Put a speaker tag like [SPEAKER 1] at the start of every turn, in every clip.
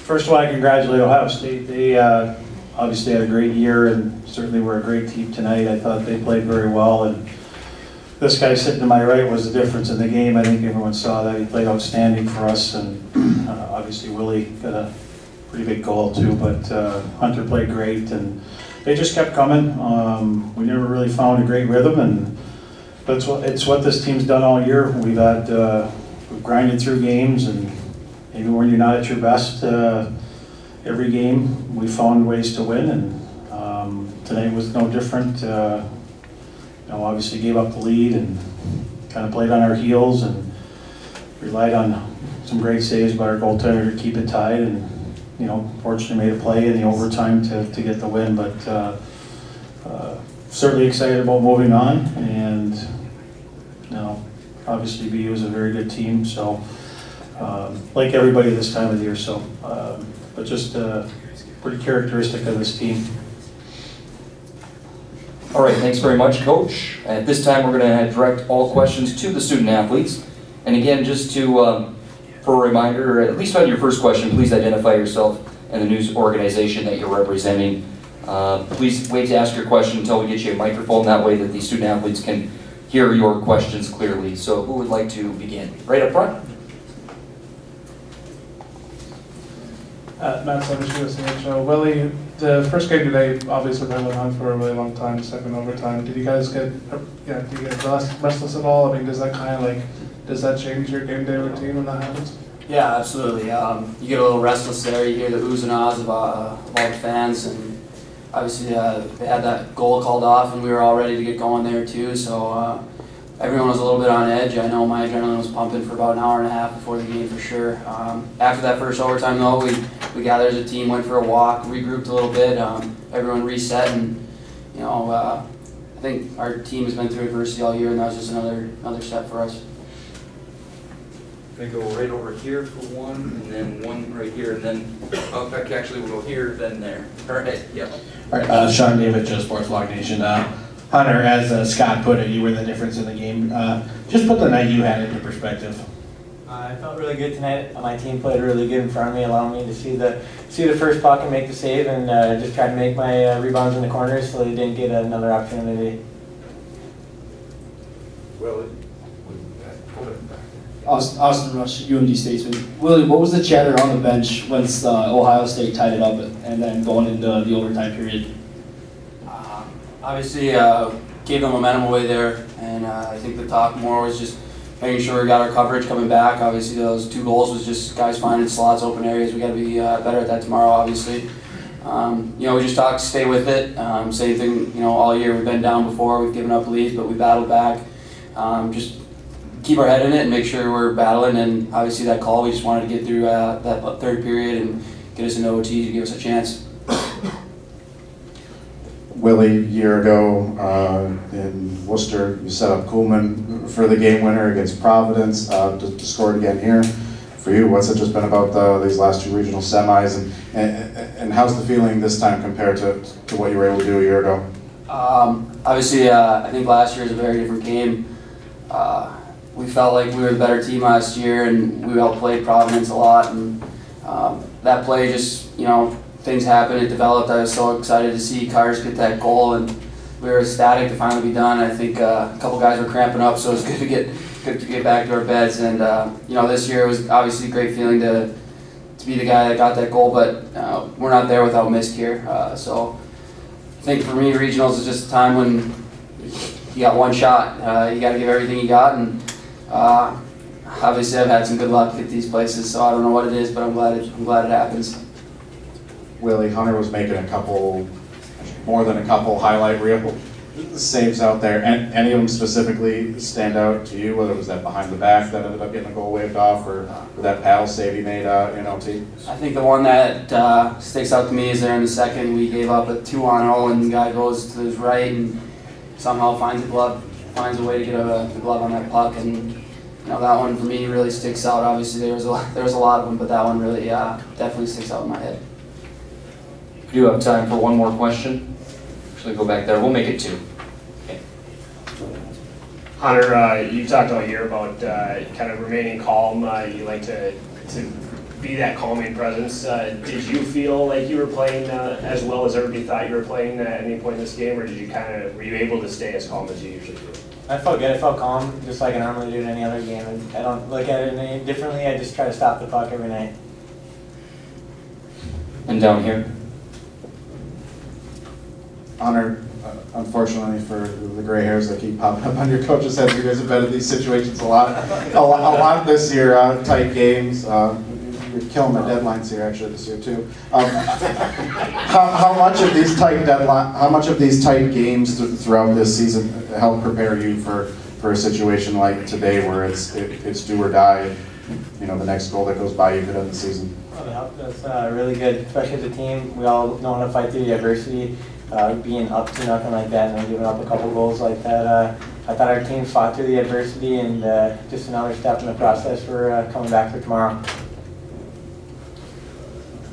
[SPEAKER 1] first of all, I congratulate Ohio State. They obviously had a great year and certainly were a great team tonight. I thought they played very well, and this guy sitting to my right was the difference in the game. I think everyone saw that. He played outstanding for us, and obviously Willie got a pretty big goal too, but Hunter played great, and they just kept coming. We never really found a great rhythm, and it's what this team's done all year. We've grinded through games, and maybe when you're not at your best every game, we found ways to win, and tonight was no different. Obviously gave up the lead and kind of played on our heels and relied on some great saves by our goaltender to keep it tied, and fortunately made a play in the overtime to get the win. But certainly excited about moving on, and obviously BU is a very good team, so like everybody this time of the year. So, but just pretty characteristic of this team.
[SPEAKER 2] All right, thanks very much, Coach. At this time, we're going to direct all questions to the student athletes. And again, just for a reminder, at least on your first question, please identify yourself and the news organization that you're representing. Please wait to ask your question until we get you a microphone. That way that the student athletes can hear your questions clearly. So who would like to begin? Right up front.
[SPEAKER 3] Matt Summers, USCHO. Willie, the first game today obviously went on for a really long time, second overtime. Did you guys get restless at all? I mean, does that change your game day routine when that happens?
[SPEAKER 4] Yeah, absolutely. You get a little restless there. You hear the oohs and ahs of all the fans, and obviously they had that goal called off, and we were all ready to get going there too. So everyone was a little bit on edge. I know my adrenaline was pumping for about an hour and a half before the game for sure. After that first overtime though, we gathered as a team, went for a walk, regrouped a little bit. Everyone reset, and I think our team has been through adversity all year, and that was just another step for us.
[SPEAKER 2] Going to go right over here for one, and then one right here, and then actually we'll go here, then there. All right, yep.
[SPEAKER 5] All right, Sean David, Joe Sports Blog Nation. Hunter, as Scott put it, you were the difference in the game. Just put the night you had into perspective.
[SPEAKER 6] I felt really good tonight. My team played really good in front of me, allowing me to see the first puck and make the save, and just tried to make my rebounds in the corners so they didn't get another opportunity.
[SPEAKER 7] Willie.
[SPEAKER 8] Austin Rush, UMD Statesman. Willie, what was the chatter on the bench once Ohio State tied it up and then going into the overtime period?
[SPEAKER 4] Obviously, gave them momentum away there, and I think the talk more was just making sure we got our coverage coming back. Obviously, those 2 goals was just guys finding slots, open areas. We got to be better at that tomorrow, obviously. We just talked, stay with it. Same thing, all year we've been down before. We've given up leads, but we battled back. Just keep our head in it and make sure we're battling. And obviously, that call, we just wanted to get through that third period and get us into OT to give us a chance.
[SPEAKER 7] Willie, a year ago in Worcester, you set up Kuhlman for the game winner against Providence to score it again here. For you, what's it just been about these last 2 regional semis, and how's the feeling this time compared to what you were able to do a year ago?
[SPEAKER 4] Obviously, I think last year was a very different game. We felt like we were the better team last year, and we outplayed Providence a lot, and that play just, things happened, it developed. I was so excited to see Cars get that goal, and we were ecstatic to finally be done. I think a couple guys were cramping up, so it was good to get back to our beds. And this year it was obviously a great feeling to be the guy that got that goal, but we're not there without Misk here. So I think for me, regionals is just a time when you got one shot. You got to give everything you got, and obviously I've had some good luck at these places, so I don't know what it is, but I'm glad it happens.
[SPEAKER 7] Willie, Hunter was making more than a couple highlight reel saves out there. And any of them specifically stand out to you, whether it was that behind the back that ended up getting a goal waved off, or that paddle save he made in LT?
[SPEAKER 4] I think the one that sticks out to me is there in the second. We gave up a 2-on-0, and the guy goes to his right and somehow finds a way to get the glove on that puck. And that one for me really sticks out. Obviously there was a lot of them, but that one really definitely sticks out in my head.
[SPEAKER 2] We do have time for one more question. Actually, go back there. We'll make it 2. Okay.
[SPEAKER 9] Hunter, you talked all year about kind of remaining calm. You like to be that calming presence. Did you feel like you were playing as well as everybody thought you were playing at any point in this game, or were you able to stay as calm as you usually do?
[SPEAKER 6] I felt good. I felt calm, just like I normally do in any other game. And I don't look at it any differently. I just try to stop the puck every night.
[SPEAKER 2] And down here.
[SPEAKER 7] Honor, unfortunately for the gray hairs that keep popping up on your coach's heads, you guys have been in these situations a lot this year, tight games. You're killing the deadlines here actually this year too. How much of these tight games throughout this season help prepare you for a situation like today where it's do or die? You know, the next goal that goes by you could end the season.
[SPEAKER 6] Well, that's really good, especially as a team. We all know how to fight through the adversity. Being up to nothing like that and then giving up a couple goals like that. I thought our team fought through the adversity, and just another step in the process for coming back for tomorrow.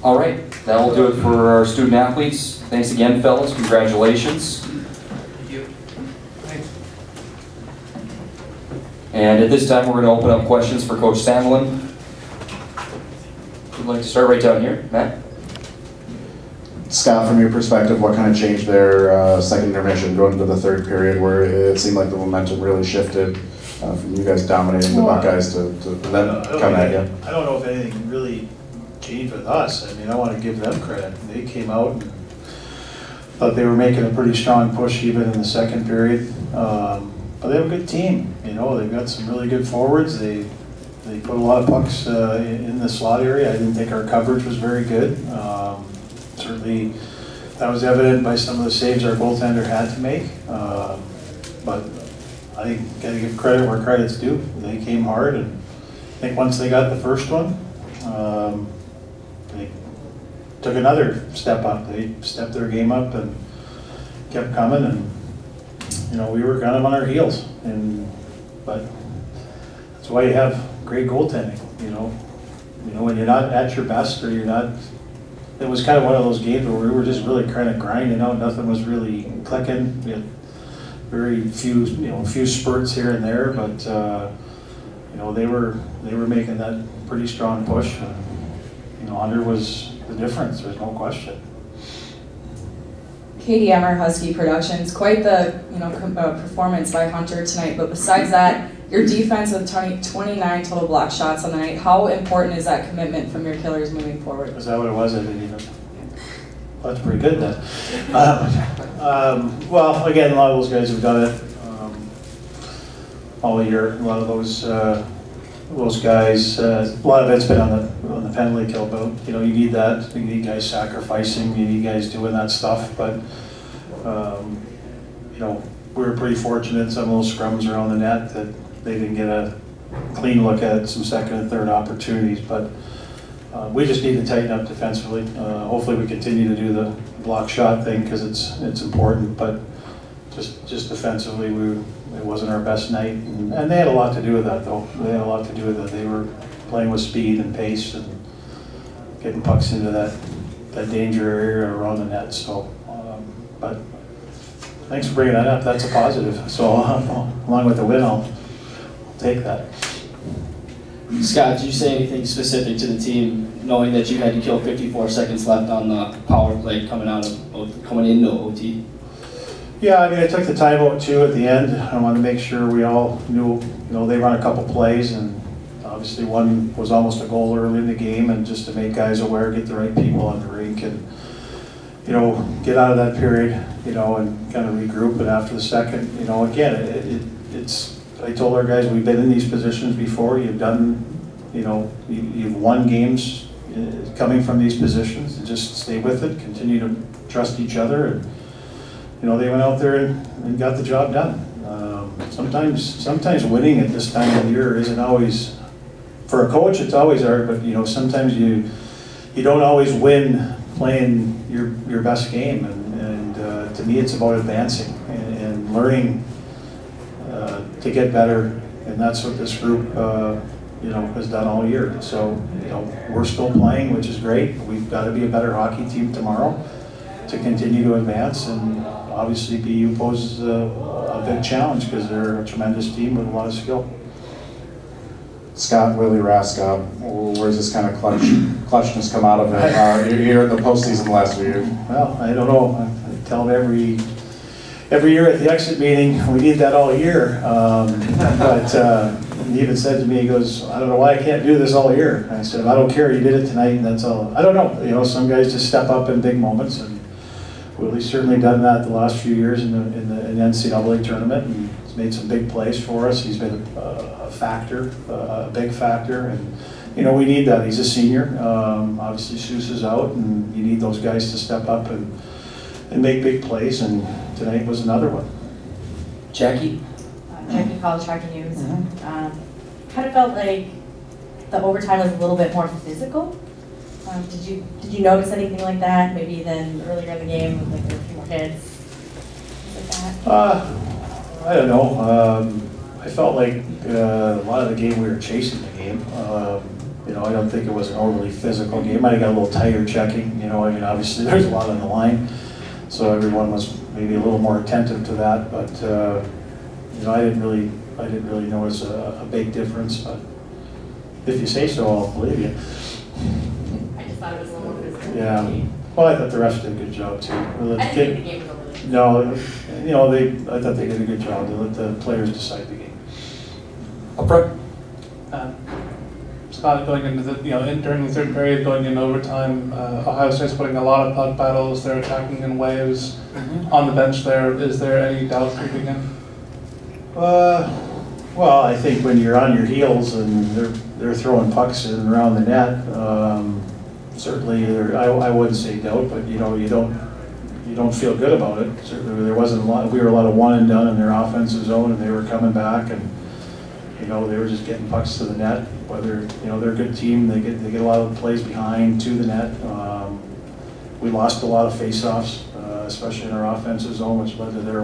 [SPEAKER 2] All right, that will do it for our student athletes. Thanks again, fellas. Congratulations.
[SPEAKER 3] Thank you. Thanks.
[SPEAKER 2] And at this time, we're going to open up questions for Coach Sandlin. Would like to start right down here, Matt?
[SPEAKER 7] Scott, from your perspective, what kind of changed their second intermission going into the third period where it seemed like the momentum really shifted from you guys dominating the Buckeyes to them coming at you?
[SPEAKER 1] I don't know if anything really changed with us. I mean, I want to give them credit. They came out and thought they were making a pretty strong push even in the second period. But they have a good team. You know, they've got some really good forwards. They put a lot of pucks in the slot area. I didn't think our coverage was very good. Certainly, that was evident by some of the saves our goaltender had to make. But I think got to give credit where credit's due. They came hard, and I think once they got the first one, they took another step up. They stepped their game up and kept coming, and you know we were kind of on our heels. But that's why you have great goaltending. You know when you're not at your best or you're not. It was kind of one of those games where we were just really kind of grinding out. Nothing was really clicking. We had very few, few spurts here and there, but they were making that pretty strong push. And, Hunter was the difference. There's no question.
[SPEAKER 10] Katie Emmer, Husky Productions. Quite the performance by Hunter tonight. But besides that, your defense with 29 total block shots on the night. How important is that commitment from your killers moving forward?
[SPEAKER 1] Is that what it was? I didn't even. Well, that's pretty good then. Well, again, a lot of those guys have done it all year. A lot of those guys. A lot of it's been on the penalty kill boat. You need that. You need guys sacrificing. You need guys doing that stuff. But we were pretty fortunate. Some of those scrums around the net that they didn't get a clean look at some second and third opportunities. But we just need to tighten up defensively. Hopefully, we continue to do the block shot thing because it's important. But just defensively, it wasn't our best night, and they had a lot to do with that, though. They had a lot to do with it. They were playing with speed and pace and getting pucks into that danger area around the net. So, but thanks for bringing that up. That's a positive. So, along with the win, I'll take that.
[SPEAKER 8] Scott, did you say anything specific to the team, knowing that you had to kill 54 seconds left on the power play coming into OT?
[SPEAKER 1] Yeah, I mean, I took the timeout too at the end. I wanted to make sure we all knew, they run a couple plays, and obviously one was almost a goal early in the game, and just to make guys aware, get the right people on the rink, and get out of that period, and kind of regroup. And after the second, again, it's. I told our guys we've been in these positions before. You've done, you've won games coming from these positions. And just stay with it. Continue to trust each other, and they went out there and got the job done. Sometimes winning at this time of the year isn't always, for a coach, it's always hard. But sometimes you don't always win playing your best game. And to me, it's about advancing and learning. To get better, and that's what this group, has done all year. So, we're still playing, which is great. We've got to be a better hockey team tomorrow to continue to advance, and obviously BU poses a big challenge because they're a tremendous team with a lot of skill.
[SPEAKER 7] Scott, Willie Rask, where's this kind of clutchness come out of it? You're here in the postseason the last few years.
[SPEAKER 1] Well, I don't know. I tell them every year at the exit meeting, we need that all year. But he even said to me, he goes, I don't know why I can't do this all year. And I said, I don't care, you did it tonight, and that's all. I don't know. You know, some guys just step up in big moments, and Willie's certainly done that the last few years in the NCAA tournament, and he's made some big plays for us. He's been a factor, a big factor, and you know, we need that. He's a senior. Obviously, Seuss is out, and you need those guys to step up and make big plays, and tonight was another one.
[SPEAKER 2] Jackie?
[SPEAKER 11] Jackie, College Tracking News. Kind of felt like the overtime was a little bit more physical. Did you notice anything like that? Maybe than earlier in the game, with like a few more hits, things like that.
[SPEAKER 1] I don't know. I felt like a lot of the game we were chasing the game. You know, I don't think it was an overly physical game. Might have got a little tighter checking. You know, I mean, obviously there's a lot on the line, so everyone was maybe a little more attentive to that. But you know, I didn't really notice a big difference. But if you say so, I'll believe you.
[SPEAKER 11] I just thought it was a little more physical.
[SPEAKER 1] Yeah. Well, I thought the refs did a good job too.
[SPEAKER 11] I didn't think the game was overly.
[SPEAKER 1] No, you know, I thought they did a good job. They let the players decide the game.
[SPEAKER 2] Up front?
[SPEAKER 3] Scott, going into the, during the third period, going in overtime, Ohio State's putting a lot of puck battles. They're attacking in waves. On the bench there, is there any doubt creeping in?
[SPEAKER 1] Well, I think when you're on your heels and they're throwing pucks in and around the net, certainly I wouldn't say doubt, but you know, you don't feel good about it. Certainly there wasn't a lot. We were a lot of one and done in their offensive zone, and they were coming back, and you know, they were just getting pucks to the net. Whether, you know, they're a good team, they get a lot of plays behind to the net. We lost a lot of face-offs, especially in our offensive zone, which led to their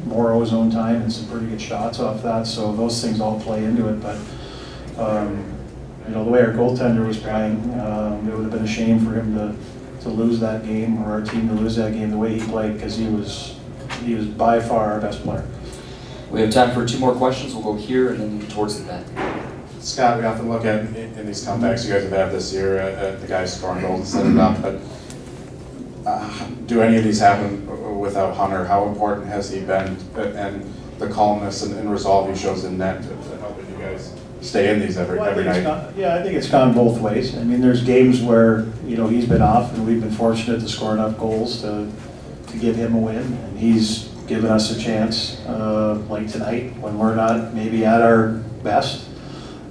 [SPEAKER 1] more O-zone time and some pretty good shots off that. So those things all play into it. But you know, the way our goaltender was playing, it would have been a shame for him to lose that game, or our team to lose that game the way he played, because he was by far our best player.
[SPEAKER 2] We have time for two more questions. We'll go here and then towards the net.
[SPEAKER 7] Scott, we often look at in these comebacks you guys have had this year at the guys scoring goals and setting it up, but do any of these happen without Hunter? How important has he been, and the calmness and resolve he shows in net to helping you guys stay in these every night?
[SPEAKER 1] I think it's gone both ways. I mean, there's games where, you know, he's been off, and we've been fortunate to score enough goals to give him a win, and he's given us a chance, like tonight, when we're not maybe at our best,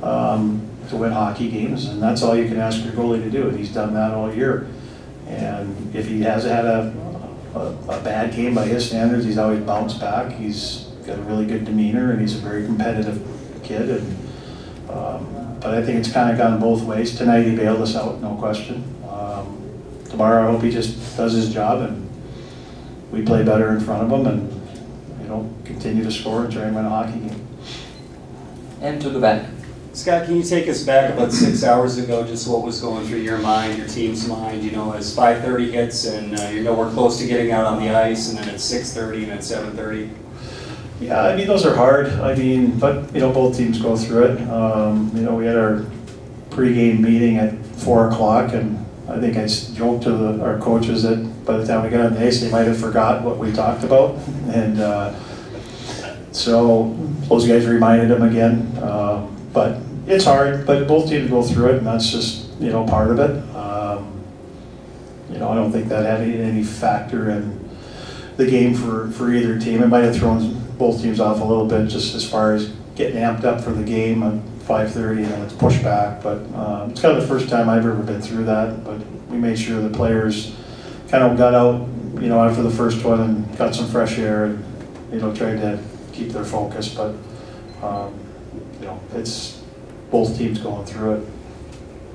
[SPEAKER 1] to win hockey games, and that's all you can ask your goalie to do, and he's done that all year. And if he has had a bad game by his standards, he's always bounced back. He's got a really good demeanor, and he's a very competitive kid. And but I think it's kind of gone both ways. Tonight he bailed us out, no question. Tomorrow I hope he just does his job and we play better in front of him, and you know, continue to score and try and win a hockey game.
[SPEAKER 2] And to the back.
[SPEAKER 12] Scott, can you take us back about 6 hours ago, just what was going through your mind, your team's mind, you know, as 5:30 hits and you're nowhere close to getting out on the ice, and then at 6:30 and at 7:30?
[SPEAKER 1] Yeah, I mean, those are hard. I mean, but you know, both teams go through it. You know, we had our pregame meeting at 4 o'clock, and I think I joked to our coaches that by the time we got on the ice, they might have forgot what we talked about, and so those guys reminded them again. But it's hard, but both teams go through it, and that's just, you know, part of it. You know, I don't think that had any factor in the game for either team. It might have thrown both teams off a little bit, just as far as getting amped up for the game at 5:30 and then it's pushed back. But it's kind of the first time I've ever been through that. But we made sure the players kind of got out, you know, after the first one and got some fresh air, and you know, tried to keep their focus. But you know, it's both teams going through it.